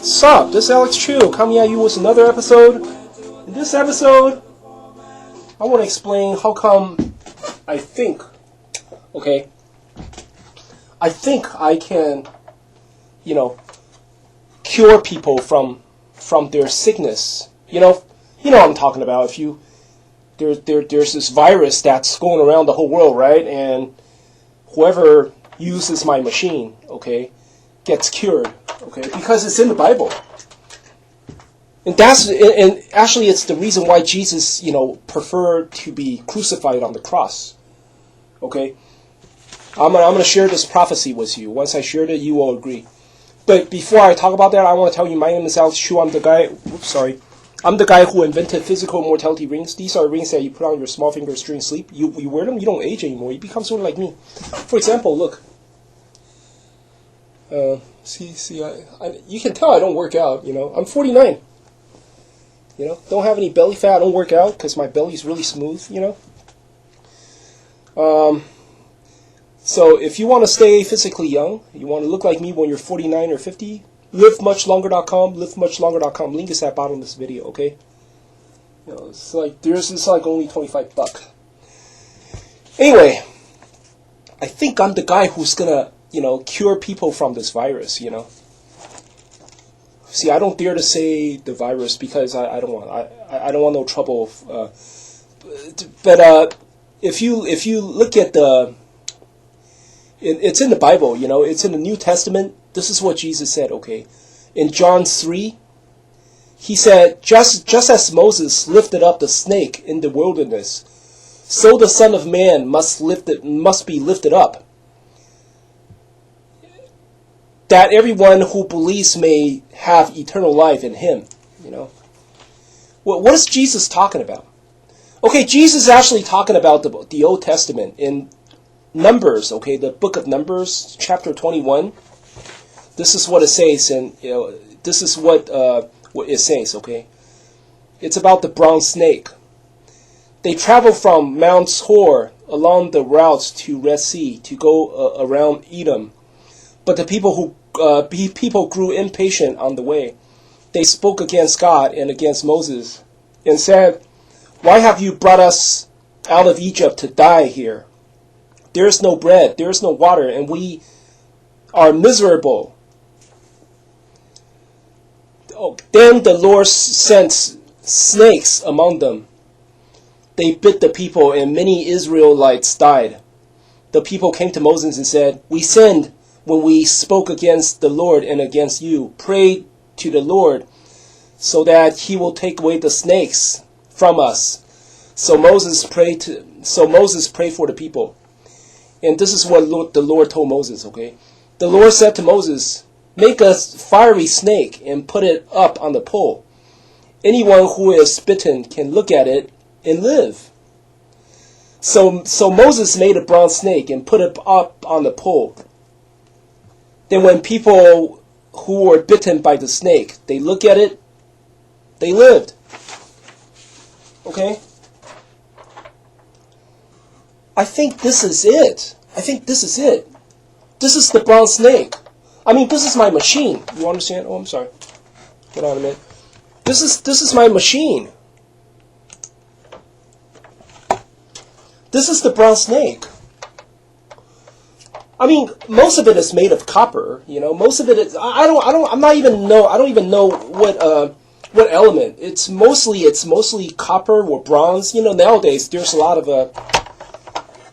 Sup, this is Alex Chu coming at you with another episode. In this episode, I want to explain how come I think I can, cure people from their sickness. You know what I'm talking about. If you there's this virus that's going around the whole world, right? And whoever uses my machine, gets cured, because it's in the Bible. And actually it's the reason why Jesus, preferred to be crucified on the cross. Okay? I'm gonna share this prophecy with you. Once I shared it, you will agree. But before I talk about that, I want to tell you my name is Alex Chu. I'm the guy who invented physical immortality rings. These are rings that you put on your small fingers during sleep. You wear them, you don't age anymore. You become sort of like me. For example, look. You can tell I don't work out. I'm 49. Don't have any belly fat. I don't work out because my belly's really smooth. So if you want to stay physically young, you want to look like me when you're 49 or 50, livemuchlonger.com, livemuchlonger.com. Link is at the bottom of this video, okay? It's like only $25. Anyway, I think I'm the guy who's gonna, cure people from this virus, See, I don't dare to say the virus because I don't want no trouble. But if you look at it's in the Bible, it's in the New Testament. This is what Jesus said, okay? In John 3, he said, just as Moses lifted up the snake in the wilderness, so the Son of Man must be lifted up, that everyone who believes may have eternal life in him. What is Jesus talking about? Okay, Jesus is actually talking about the Old Testament in Numbers, the book of Numbers, chapter 21. This is what it says, and this is what it says, okay? It's about the bronze snake. They traveled from Mount Hor along the routes to Red Sea to go around Edom. But the people grew impatient on the way. They spoke against God and against Moses and said, "Why have you brought us out of Egypt to die here? There is no bread, there is no water, and we are miserable." Then the Lord sent snakes among them. They bit the people, and many Israelites died. The people came to Moses and said, "We sinned when we spoke against the Lord and against you. Pray to the Lord so that he will take away the snakes from us." So Moses prayed for the people. And this is what the Lord told Moses, okay? The Lord said to Moses, "Make a fiery snake and put it up on the pole. Anyone who is bitten can look at it and live." So Moses made a bronze snake and put it up on the pole. Then when people who were bitten by the snake, they look at it, they lived. Okay? I think this is it. This is the bronze snake. This is my machine. You understand? Oh, I'm sorry. Hold on a minute. This is my machine. This is the bronze snake. Most of it is made of copper. Most of it is. I don't even know what element. It's mostly copper or bronze. Nowadays there's a lot of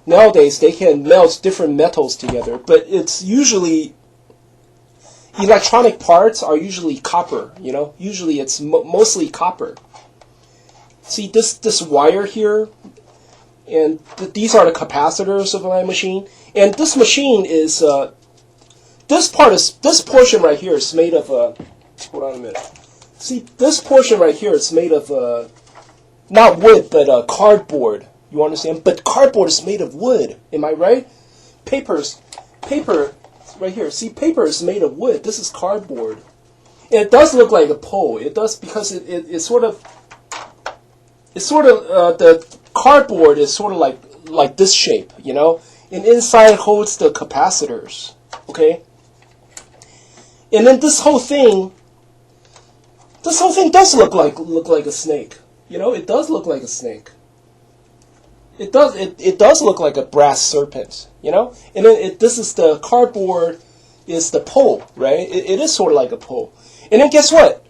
Nowadays they can melt different metals together, but it's usually electronic parts are usually copper. Usually it's mostly copper. See this wire here, and these are the capacitors of my machine. And this machine is this portion right here is made of hold on a minute. See, this portion right here is made of not wood but cardboard. You understand? But cardboard is made of wood. Am I right? Paper right here. See, paper is made of wood. This is cardboard. And it does look like a pole. It does because it's sort of the cardboard is sort of like this shape, and inside holds the capacitors, okay? And then this whole thing this whole thing does look like a snake. It does look like a snake. It does look like a brass serpent. And then this is the cardboard, is the pole, right? It is sort of like a pole. And then guess what?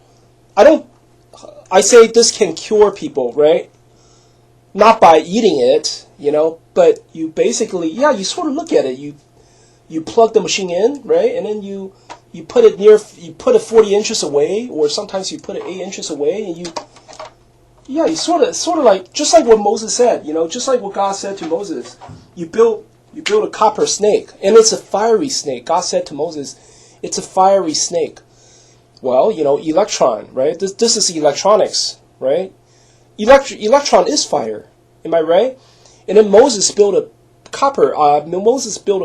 I say this can cure people, right? Not by eating it, but you basically, you sort of look at it. You plug the machine in, right? And then you put it 40 inches away, or sometimes you put it 8 inches away, and you sort of like, just like what Moses said, just like what God said to Moses. You build a copper snake, and it's a fiery snake. God said to Moses, it's a fiery snake. Well, electron, right? This is electronics, right? Electron is fire. Am I right? And then Moses built a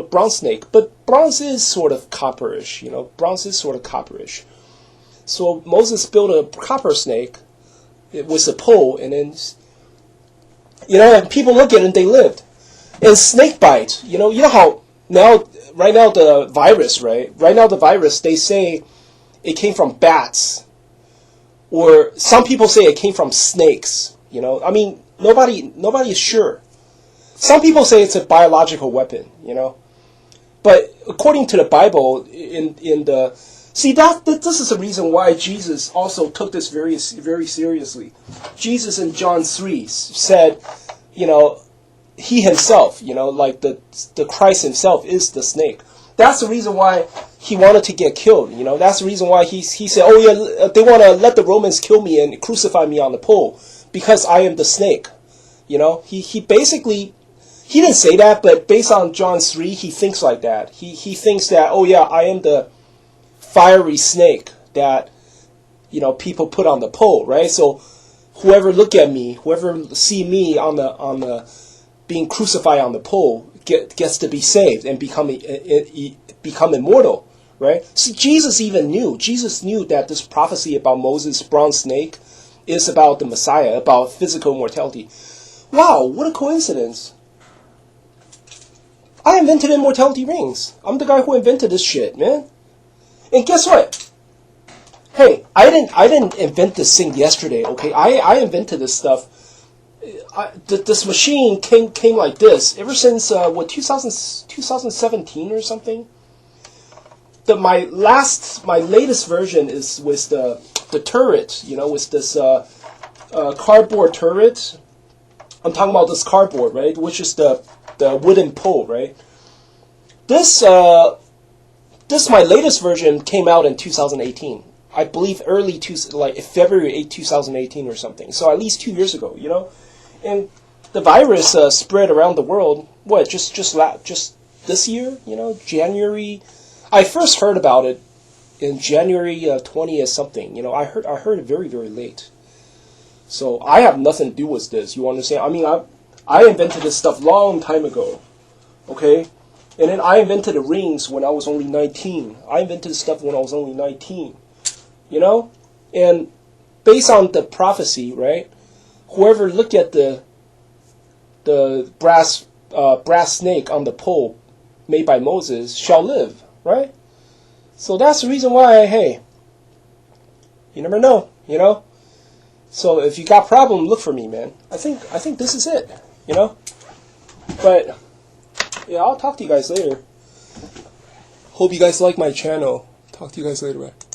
bronze snake, but bronze is sort of copperish, bronze is sort of copperish. So Moses built a copper snake. It was a pole, and then, and people look at it and they lived. And snake bite, you know how right now the virus, right? Right now the virus, they say it came from bats, or some people say it came from snakes. I mean, nobody is sure. Some people say it's a biological weapon, but according to the Bible, this is the reason why Jesus also took this very, very seriously. Jesus in John 3 said, he himself, like the Christ himself is the snake. That's the reason why he wanted to get killed. That's the reason why he said, oh yeah, they want to let the Romans kill me and crucify me on the pole because I am the snake. He basically, he didn't say that, but based on John 3, he thinks like that. He thinks that, oh yeah, I am the fiery snake that, people put on the pole, right? So whoever look at me, whoever see me on the being crucified on the pole gets to be saved and become immortal, right? So Jesus knew that this prophecy about Moses' bronze snake is about the Messiah, about physical immortality. Wow, what a coincidence. I invented immortality rings. I'm the guy who invented this shit, man. And guess what? Hey, I didn't invent this thing yesterday, okay? I invented this stuff. This machine came like this ever since 2017 or something. My latest version is with the turret, with this cardboard turret. I'm talking about this cardboard, right? Which is the wooden pole, right? This my latest version came out in 2018. I believe like February 8, 2018 or something. So at least 2 years ago, And the virus spread around the world. What? Just this year? January. I first heard about it in January 20th something. I heard it very, very late. So I have nothing to do with this. You understand? I mean, I invented this stuff long time ago. Okay. And then I invented the rings when I was only 19. I invented this stuff when I was only 19. And based on the prophecy, right? Whoever looked at the brass snake on the pole made by Moses shall live, right? So that's the reason why, hey, you never know, So if you got problem, look for me, man. I think this is it, But yeah, I'll talk to you guys later. Hope you guys like my channel. Talk to you guys later, bye.